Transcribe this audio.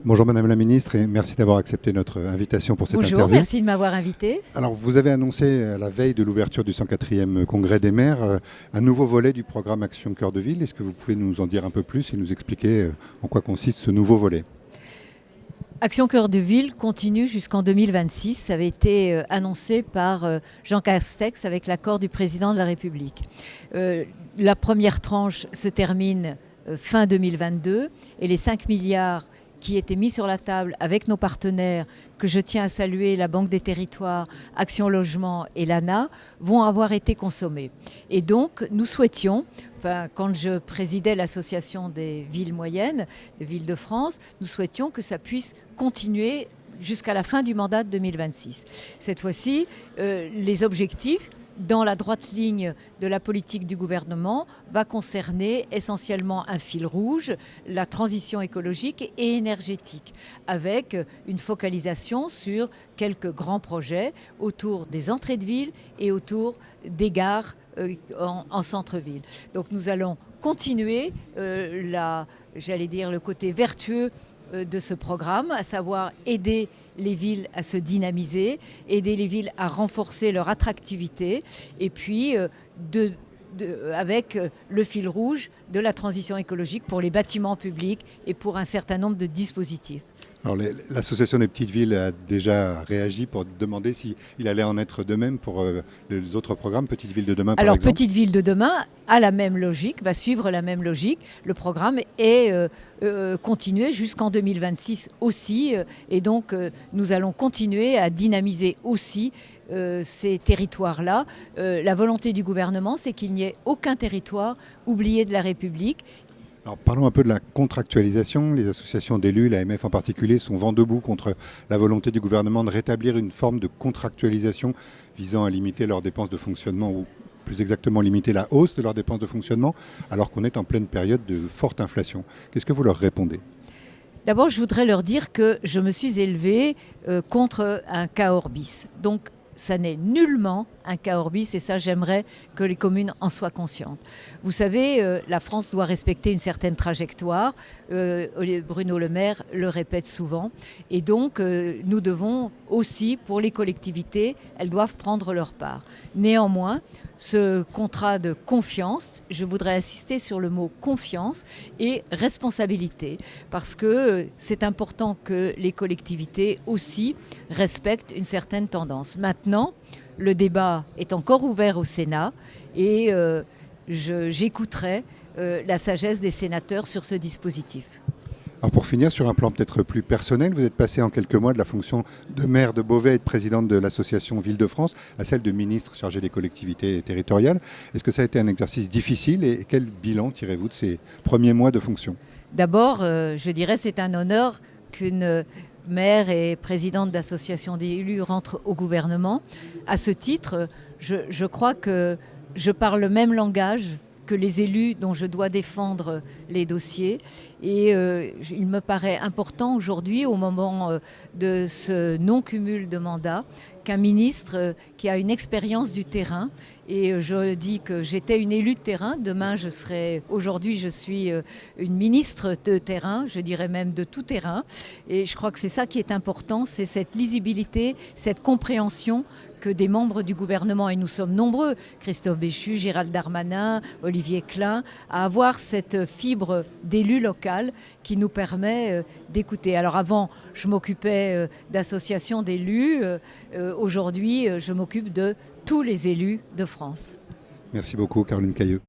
Bonjour Madame la Ministre et merci d'avoir accepté notre invitation pour cette Bonjour, interview. merci de m'avoir invité. Alors vous avez annoncé à la veille de l'ouverture du 104e Congrès des maires un nouveau volet du programme Action Cœur de Ville. Est-ce que vous pouvez nous en dire un peu plus et nous expliquer en quoi consiste ce nouveau volet ? Action Cœur de Ville continue jusqu'en 2026. Ça avait été annoncé par Jean Castex avec l'accord du président de la République. La première tranche se termine fin 2022 et les 5 milliards qui étaient mis sur la table avec nos partenaires, que je tiens à saluer, la Banque des Territoires, Action Logement et l'ANA, vont avoir été consommés. Et donc, nous souhaitions, quand je présidais l'association des villes moyennes, des villes de France, nous souhaitions que ça puisse continuer jusqu'à la fin du mandat de 2026. Cette fois-ci, les objectifs, dans la droite ligne de la politique du gouvernement, va concerner essentiellement un fil rouge, la transition écologique et énergétique, avec une focalisation sur quelques grands projets autour des entrées de ville et autour des gares en centre-ville. Donc nous allons continuer le côté vertueux de ce programme, à savoir aider les villes à se dynamiser, aider les villes à renforcer leur attractivité, et puis avec le fil rouge de la transition écologique pour les bâtiments publics et pour un certain nombre de dispositifs. Alors l'association des petites villes a déjà réagi pour demander s'il allait en être de même pour les autres programmes, Petites Villes de demain par exemple. Alors Petites Villes de demain a la même logique, va suivre la même logique. Le programme est continué jusqu'en 2026 aussi, et donc nous allons continuer à dynamiser aussi ces territoires-là. La volonté du gouvernement, c'est qu'il n'y ait aucun territoire oublié de la République. Alors parlons un peu de la contractualisation. Les associations d'élus, l'AMF en particulier, sont vent debout contre la volonté du gouvernement de rétablir une forme de contractualisation visant à limiter leurs dépenses de fonctionnement, ou plus exactement limiter la hausse de leurs dépenses de fonctionnement, alors qu'on est en pleine période de forte inflation. Qu'est-ce que vous leur répondez ? D'abord, je voudrais leur dire que je me suis élevée contre un cas orbis. Donc, ça n'est nullement un cas orbis, et ça, j'aimerais que les communes en soient conscientes. Vous savez, la France doit respecter une certaine trajectoire. Bruno Le Maire le répète souvent. Et donc, nous devons aussi, pour les collectivités, elles doivent prendre leur part. Néanmoins, ce contrat de confiance, je voudrais insister sur le mot confiance et responsabilité, parce que c'est important que les collectivités aussi respectent une certaine tendance. Maintenant, le débat est encore ouvert au Sénat et j'écouterai la sagesse des sénateurs sur ce dispositif. Alors pour finir, sur un plan peut-être plus personnel, vous êtes passé en quelques mois de la fonction de maire de Beauvais et de présidente de l'association Ville-de-France à celle de ministre chargé des collectivités territoriales. Est-ce que ça a été un exercice difficile et quel bilan tirez-vous de ces premiers mois de fonction ? D'abord, je dirais c'est un honneur qu'une maire et présidente d'association d'élus rentre au gouvernement. À ce titre, je crois que je parle le même langage que les élus dont je dois défendre les dossiers. Et il me paraît important aujourd'hui, au moment de ce non-cumul de mandats, qu'un ministre qui a une expérience du terrain, et je dis que j'étais une élue de terrain, aujourd'hui je suis une ministre de terrain, je dirais même de tout terrain, et je crois que c'est ça qui est important, c'est cette lisibilité, cette compréhension que des membres du gouvernement, et nous sommes nombreux, Christophe Béchu, Gérald Darmanin, Olivier Klein, à avoir cette fibre d'élu local qui nous permet d'écouter. Alors avant, je m'occupais d'associations d'élus, aujourd'hui je m'occupe de tous les élus de France. Merci beaucoup Caroline Cayeux.